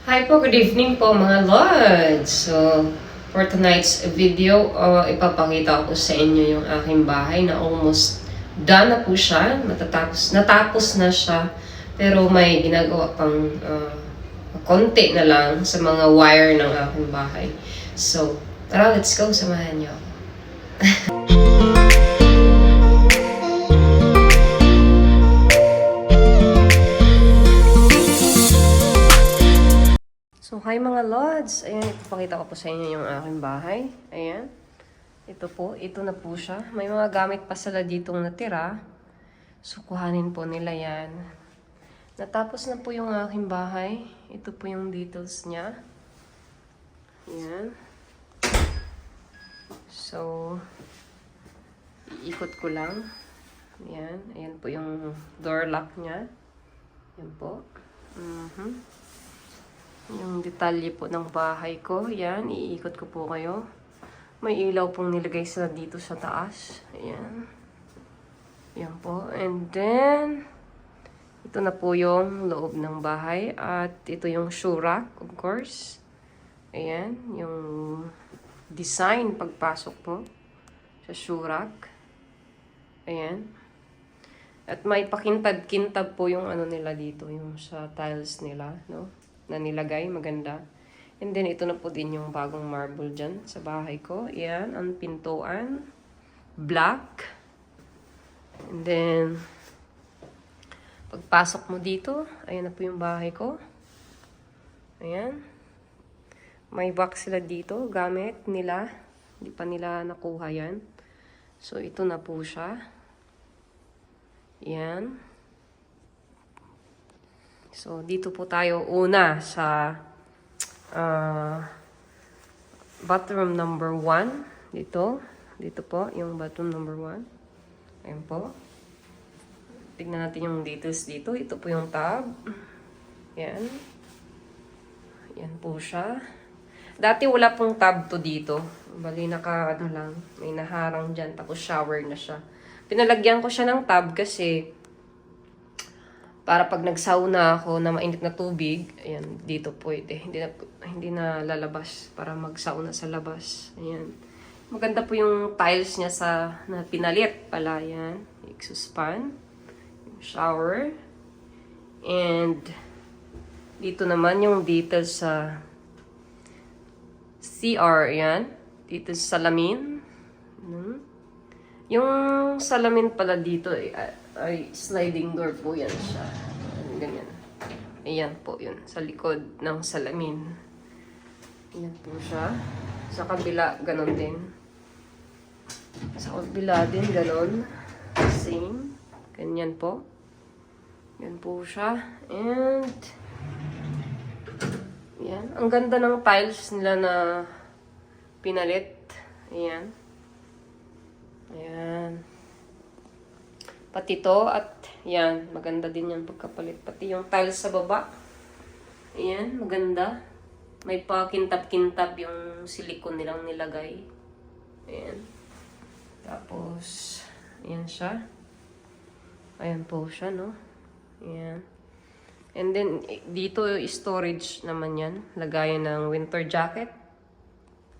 Hi po, good evening po mga Lods. So, for tonight's video, ipapakita ko sa inyo yung aking bahay na almost done na po siya. Natapos na siya. Pero may ginagawa pang konti na lang sa mga wire ng aking bahay. So, tara, let's go. Samahan niyo ako. So, hi mga Lods! Ayan, ipapakita ko po sa inyo yung aking bahay. Ayan. Ito po, ito na po siya. May mga gamit pa sila ditong natira. So, kuhanin po nila yan. Natapos na po yung aking bahay. Ito po yung details niya. Ayan. So, iikot ko lang. Ayan. Ayan po yung door lock niya. Ayan po. Yung detalye po ng bahay ko. Yan, iikot ko po kayo. May ilaw pong nilagay sila dito sa taas. Ayan. Yan po. And then, ito na po yung loob ng bahay. At ito yung shoe rack, of course. Ayan, yung design pagpasok mo sa shoe rack. Ayan. At may pakintab-kintab po yung ano nila dito, yung sa tiles nila, no? Na nilagay, maganda. And then, ito na po din yung bagong marble dyan sa bahay ko. Ayan, ang pintuan. Black. And then, pagpasok mo dito, ayan na po yung bahay ko. Ayan. May box sila dito, gamit nila. Hindi pa nila nakuha yan. So, ito na po siya. Ayan. So, dito po tayo una sa bathroom number 1. Dito. Dito po, yung bathroom number 1. Ayan po. Tignan natin yung details dito. Ito po yung tub. Ayan. Ayan po siya. Dati wala pong tub to dito. Bali, ano lang. May naharang dyan. Tapos shower na siya. Pinalagyan ko siya ng tub kasi para pag nagsauna ako na mainit na tubig, ayan, dito pwede. Hindi na lalabas para magsauna sa labas. Ayan. Maganda po yung tiles niya na pinalit pala. Ayan. Exhaust fan. Shower. And dito naman yung details sa CR. Ayan. Dito sa salamin. Yung salamin pala dito ay sliding door po yan siya. Ganyan. Ayan po yun. Sa likod ng salamin. Ayan po siya. Sa kabila, ganon din. Sa kabila din, ganon. Same. Ganyan po. Yan po siya. And yan. Ang ganda ng tiles nila na pinalit. Ayan. Ayan. Pati to at yan, maganda din yung pagkapalit. Pati yung tiles sa baba. Ayan, maganda. May pakintab-kintab yung silikon nilang nilagay. Ayan. Tapos, ayan siya. Ayan po siya, no? Ayan. And then, dito storage naman yan. Lagayan ng winter jacket.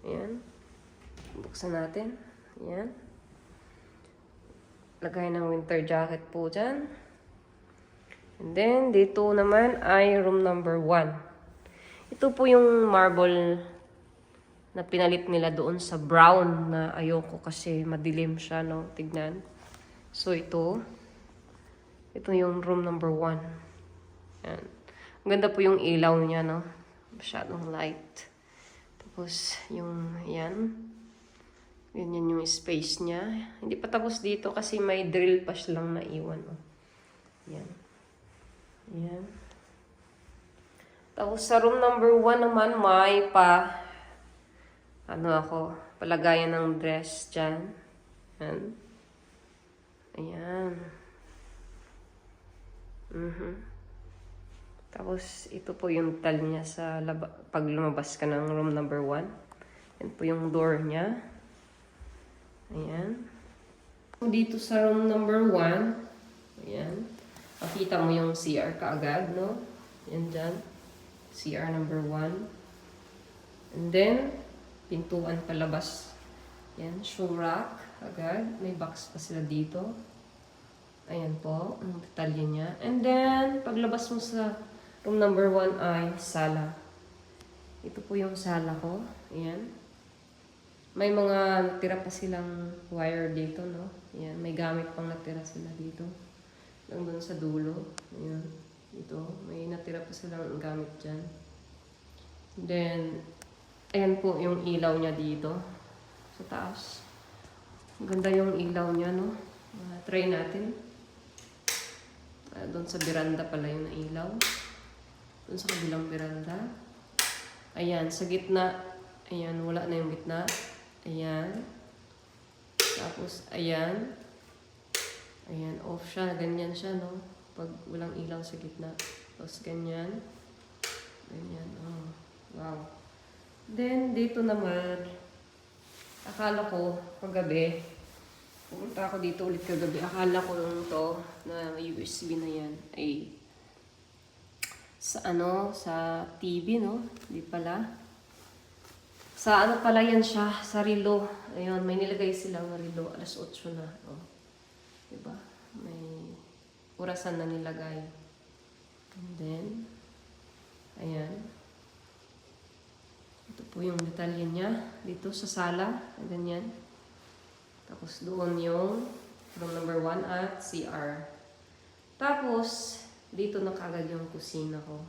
Ayan. Buksan natin. Ayan. Lagay ng winter jacket po dyan. And then, dito naman ay room number 1. Ito po yung marble na pinalit nila doon sa brown na ayoko kasi madilim siya, no? Tignan. So, ito yung room number 1. Yan. Ang ganda po yung ilaw niya, no? Masyadong light. Tapos, yung, yan. Ganyan yung space niya. Hindi pa tapos dito kasi may drill pa silang naiwan. Oh. Yan. Yan. Tapos sa room number 1 naman, may palagayan ng dress dyan. Yan. Ayan. Tapos ito po yung tile niya sa pag lumabas ka ng room number 1. Yan po yung door niya. Ayan. Dito sa room number 1, ayan, makita mo yung CR kaagad, no? Yan dyan. CR number 1. And then, pintuan palabas. Yan, shoe rack. Agad. May box pa sila dito. Ayan po, ang detalye niya. And then, paglabas mo sa room number 1 ay sala. Ito po yung sala ko. Ayan. May mga natira pa silang wire dito, no? Ayan, may gamit pang natira sila dito. Lang doon sa dulo. Ayan. Dito, may natira pa silang gamit dyan. Then, ayan po yung ilaw niya dito. Sa taas. Ganda yung ilaw niya, no? Try natin. Doon sa beranda pala yung ilaw. Doon sa kabilang beranda. Ayan, sa gitna. Ayan, wala na yung gitna. Ayan. Tapos, ayan. Ayan, off siya. Ganyan siya, no? Pag walang ilaw sa gitna. Tapos, ganyan. Ganyan, oh. Wow. Then, dito naman, akala ko, kagabi, pumunta ako dito ulit kagabi, akala ko nung to, na USB na yan, ay, sa ano, sa TV, no? Di pala. Sa ano pala yan siya, sa relo. Ayun, may nilagay silang relo, alas 8 na. Oh. Diba? May orasan na nilagay. And then, ayan. Ito po yung detalye niya. Dito sa sala. Ganyan. Tapos doon yung room number 1 at CR. Tapos, dito na kagad yung kusina ko.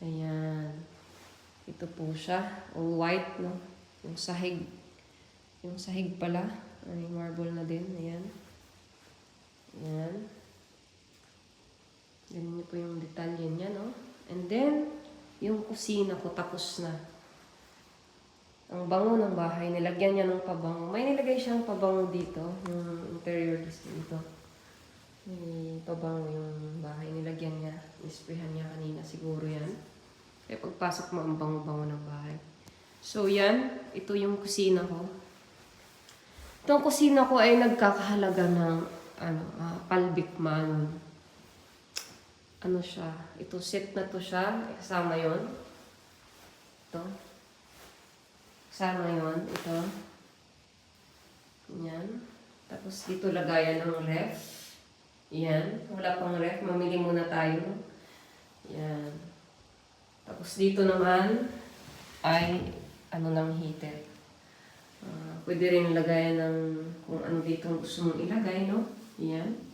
Ayan. Ito po siya. All white, no? Yung sahig. Yung sahig pala. Ay, marble na din. Ayan. Ayan. Ganyan niyo po yung detalye niya, no? And then, yung kusina ko tapos na. Ang bango ng bahay, nilagyan niya ng pabango. May nilagay siyang pabango dito, yung interior dito. May pabango yung bahay, nilagyan niya. Isprehan niya kanina, siguro yan. Kaya pagpasok mo, ang bango-bango ng bahay. So yan, ito yung kusina ko. Itong kusina ko ay nagkakahalaga ng palbic manon. Ano siya? Ito, set na to siya. Kasama yon. Ito. Kasama yon. Ito. Yan. Tapos dito lagayan ng ref. Yan. Wala pang ref. Mamili muna tayo. Yan. Tapos dito naman ay ano ng heater. Pwede rin lagayan ng kung ano dito gusto mong ilagay, no? Yan.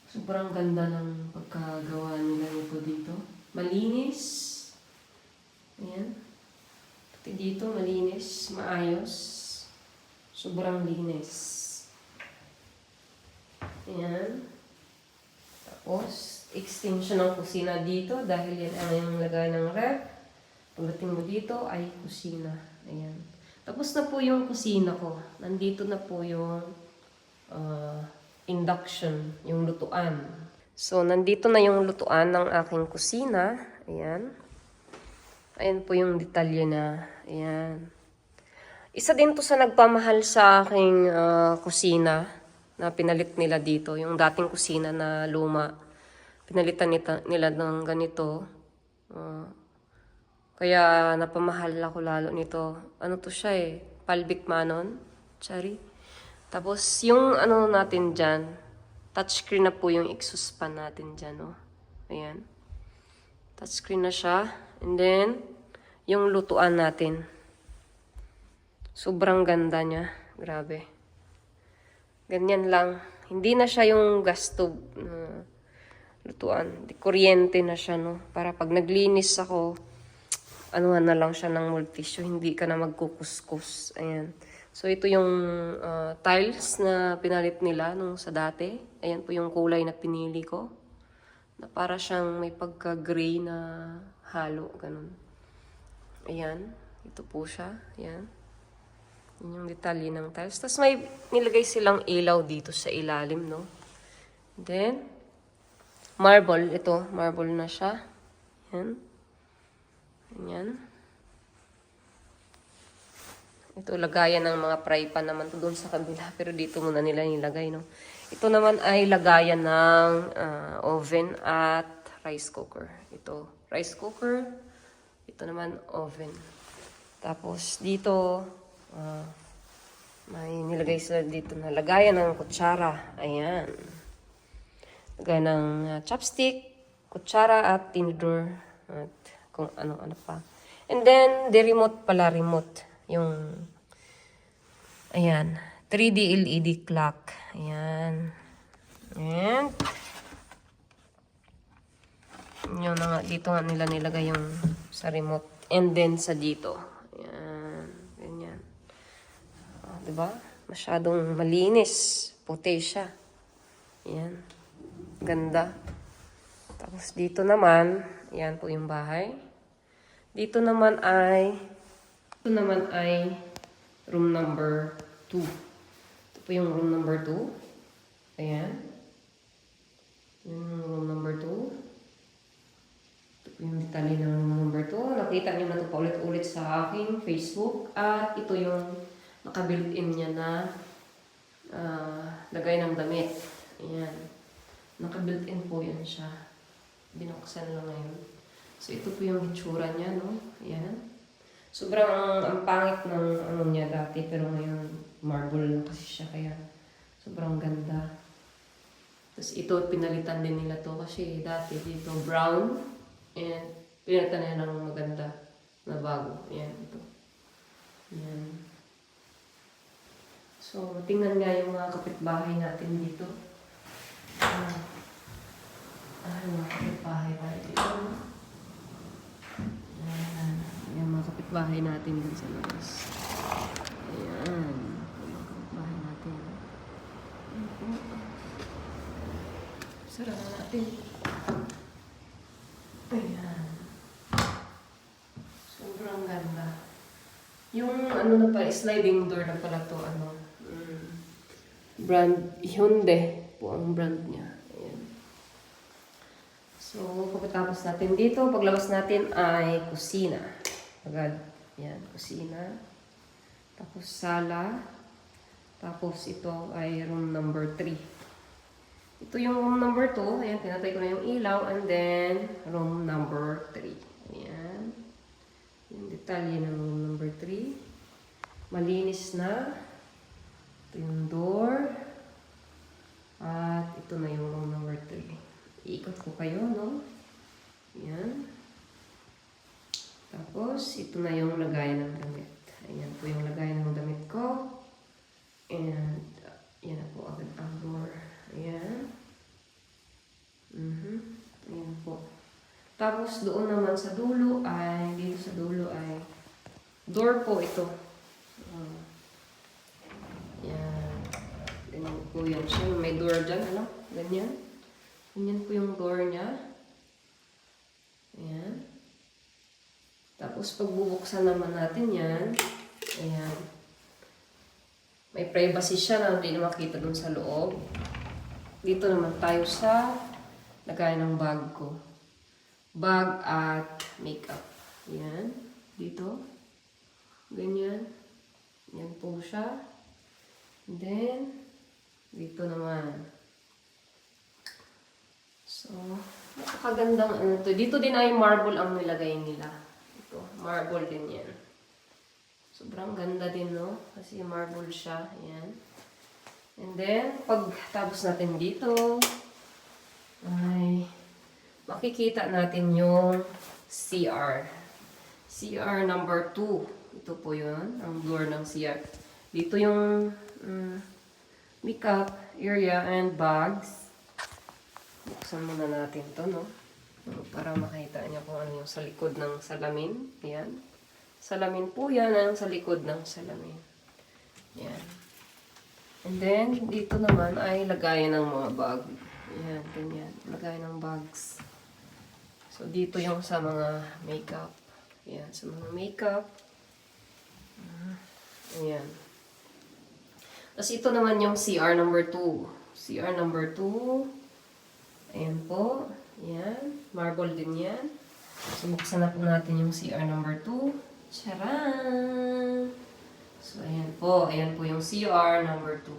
Sobrang ganda ng pagkagawa nila nito dito. Malinis. Ayan. Pati dito, malinis. Maayos. Sobrang linis. Ayan. Tapos, extension ng kusina dito dahil yan ang yung lagay ng ref. Pagdating mo dito ay kusina. Ayan. Tapos na po yung kusina ko. Nandito na po yung induction, yung lutuan. So, nandito na yung lutuan ng aking kusina. Ayan. Ayan po yung detalye na. Ayan. Isa din to sa nagpamahal sa aking kusina na pinalit nila dito. Yung dating kusina na luma. Pinalitan nila ng ganito. Kaya napamahal ako lalo nito. Ano to siya eh? Palbic manon. Sorry. Tapos yung ano natin dyan, touchscreen na po yung exhaust fan natin dyan. Oh. Ayan. Touchscreen na siya. And then, yung lutuan natin. Sobrang ganda niya. Grabe. Ganyan lang. Hindi na siya yung gas stove lutuan. Di kuryente na siya, no? Para pag naglinis ako, anuhan na lang siya ng multissue. Hindi ka na magkukuskus. Ayan. So, ito yung tiles na pinalit nila nung sa dati. Ayan po yung kulay na pinili ko. Na para siyang may pagka-gray na halo. Ganun. Ayan. Ito po siya. Ayan. Yun yung detalye ng tiles. Tapos may nilagay silang ilaw dito sa ilalim, no? Then, marble. Ito, marble na siya. Ayan. Ayan. Ito, lagayan ng mga fry pan naman to doon sa kabila. Pero dito muna nila nilagay, no? Ito naman ay lagayan ng oven at rice cooker. Ito. rice cooker. Ito naman, oven. Tapos, dito, may nilagay sila dito na lagayan ng kutsara. Ayan. Lagayan ng chopstick, kutsara at tinidor. At kung ano-ano pa. And then, the remote pala, remote. Yung, ayan, 3D LED clock. Ayan. And, yun na nga, dito nga nila nilagay yung sa remote. And then, sa dito. Ayan. Ganyan. Diba? Masyadong malinis. Puti siya. Ayan. Ganda. Tapos dito naman, ayan po yung bahay. Dito naman ay room number 2. Ito po yung room number 2. Ayan. Yung room number 2. Ito po yung detalye ng room number 2. Nakita nyo na ito paulit-ulit sa aking Facebook. At ito yung naka-built-in niya na lagay ng damit. Ayan. Naka-built-in po yan siya. Binuksan lang ngayon. So, ito po yung itsura niya, no? Ayan. Sobrang ang pangit ng ano niya dati, pero ngayon marble na kasi siya, kaya sobrang ganda. Tapos ito, pinalitan din nila to kasi dati dito brown, and pinalitan niya ng maganda na bago. Ayan, ito. Ayan. So, tingnan nga yung mga kapitbahay natin dito. Mga kapitbahay tayo dito. Ayan. Yung mga kapitbahay natin dun sa labas. Ayan. Yung mga kapitbahay natin. Ayan po. Sara na natin. Ayan. Sobrang ganda. Yung ano na pa, sliding door na pala to, brand Hyundai po ang brand niya. Ayan. So, pagkatapos natin dito, paglabas natin ay kusina. Agad. Ayan, kusina. Tapos sala. Tapos ito ay room number 3. Ito yung room number 2. Ayan, pinatay ko na yung ilaw. And then, room number 3. Ayan. Yung detalye ng room number 3. Malinis na. Ito yung door. At ito na yung room number 3. Iikot ko kayo, no? Ayan. Tapos, ito na yung lagayan ng damit. Ayan po yung lagayan ng damit ko. And, yan na po agad ang door. Ayan. Ayan po. Tapos, doon naman sa dulo ay, dito sa dulo ay, door po ito. Yan. Ganyan po yan siya. May door dyan, ano? Ganyan. Ganyan po yung door niya. Ayan. Tapos, pagbubuksan naman natin yan, ayan. May privacy siya na hindi na makita dun sa loob. Dito naman tayo sa lagay ng bag ko. Bag at makeup. Ayan. Dito. Ganyan. Yan po siya. And then, dito naman. So, napakagandang ano to. Dito din ay marble ang nilagay nila. Ito, marble din yan. Sobrang ganda din, no? Kasi marble siya. Ayan. And then, pag tapos natin dito, ay makikita natin yung CR. CR number 2. Ito po yun, ang door ng CR. Dito yung makeup area and bags. Buksan muna natin to, no? Para makita niya kung ano yung sa likod ng salamin. Ayan. Salamin po yan ang sa likod ng salamin. Ayan. And then, dito naman ay lagayan ng mga bag. Ayan, ganyan. Lagayan ng bags. So, dito yung sa mga makeup. Ayan, sa mga makeup. Ayan. Tapos ito naman yung CR number 2. CR number 2. Ayan po. Ayan. Marble din yan. So, buksan na po natin yung CR number 2. Charan! So, ayan po. Ayan po yung CR number 2.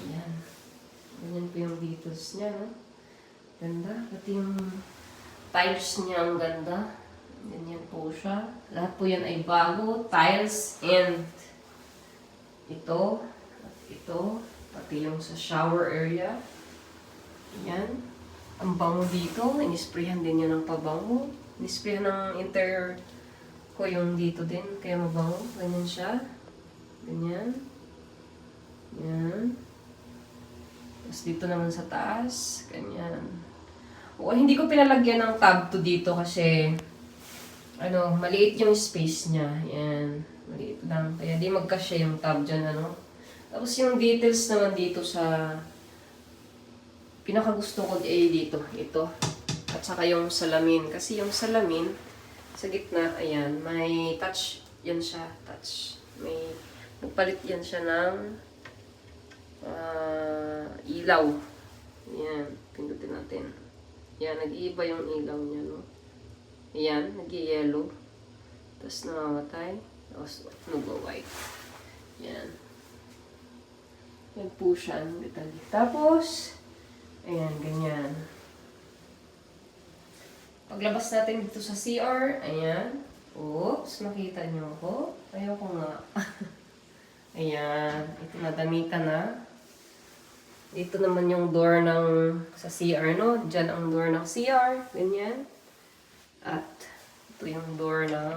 Ayan. Ganyan po yung details niya, no? Ganda. Pati yung tiles niya ang ganda. Ganyan po siya. Lahat po yan ay bago. Tiles and ito. At ito. Pati yung sa shower area. Yan. Ang bango dito. Inisprayhan din niya ng pabango. Inisprayhan ng interior ko yung dito din. Kaya mabango. Ganyan siya. Ganyan. Yan. Tapos dito naman sa taas. Ganyan. O, hindi ko pinalagyan ng tab to dito kasi maliit yung space niya. Yan. Maliit lang. Kaya di magkasya yung tab dyan, Tapos yung details naman dito sa pinakagusto ko ay dito. Ito. At saka yung salamin. Kasi yung salamin, sa gitna, ayan, may touch. Yan siya. Touch. May palit yan siya ng ilaw. Yan. Pindutin natin. Yan. Nag-iiba yung ilaw niya, Ayan, nag-yellow. Tapos namamatay. Tapos nag-white. Yan. Yan po siya ang detalye. Tapos, ayan, ganyan. Paglabas natin dito sa CR, ayan. Oops, makita niyo ako. Ayoko nga. Ayan, ito nadamitan na. Dito naman yung door ng sa CR, Diyan ang door ng CR. Ganyan. At ito yung door ng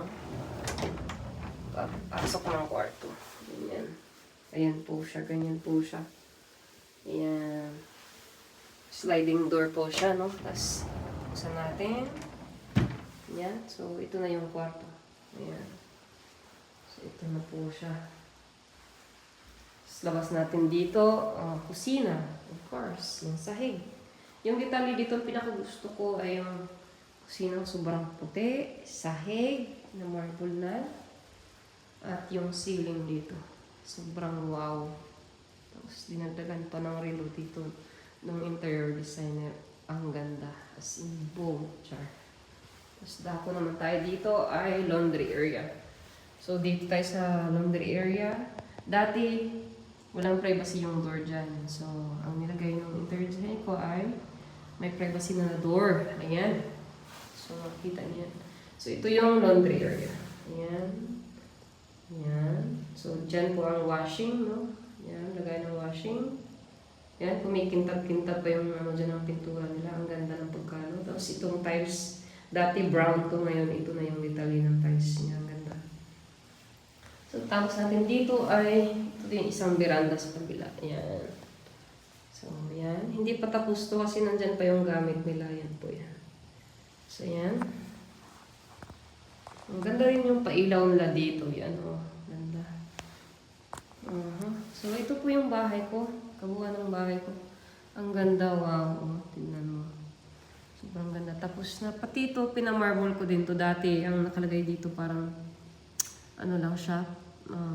pasok ng kwarto. Ganyan. Ayan po siya. Ganyan po siya. Ayan. Sliding door po siya, Tapos, buksan natin. Ayan. So, ito na yung kwarto. Ayan. So, ito na po siya. Tapos, labas natin dito. Kusina. Of course. Yung sahig. Yung detalye dito, pinakagusto ko ay yung kusinang sobrang puti, sahig na marble na, at yung ceiling dito. Sobrang wow. Tapos dinagdagan pa ng relo dito ng interior designer. Ang ganda. As in, boom. Char. Tapos dako naman tayo dito ay laundry area. So dito tayo sa laundry area. Dati, walang privacy yung door dyan. So, ang nilagay ng interior designer ko ay may privacy na door. Ayan. So, makikita niyan. So, ito yung laundry area. Ayan. Ayan. So, dyan po ang washing, Ayan, lagay ng washing. Ayan, kumikintab-kintab pa yung dyan ang pintura nila. Ang ganda ng pagkano. Tapos, itong tiles, dati brown to, ngayon ito na yung detalye ng tiles niya. Ang ganda. So, tapos natin dito ay, ito yung isang veranda sa kabila. Ayan. So, ayan. Hindi pa tapos to kasi nandyan pa yung gamit nila. Ayan po yan. So, yan. Ang ganda rin yung pailaw nila dito. Yan, ganda. So, ito po yung bahay ko. Kabuuan ng bahay ko. Ang ganda, wow. Tingnan mo. Sobrang ganda. Tapos na, pati ito, pinamarble ko din to dati. Ang nakalagay dito parang, lang siya,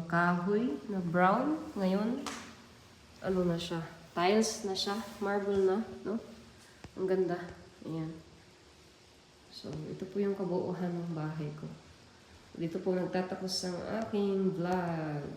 kahoy na brown. Ngayon, na siya. Tiles na siya. Marble na, Ang ganda. Ayan. So, ito po yung kabuuhan ng bahay ko. Dito po nagtatapos ang aking vlog.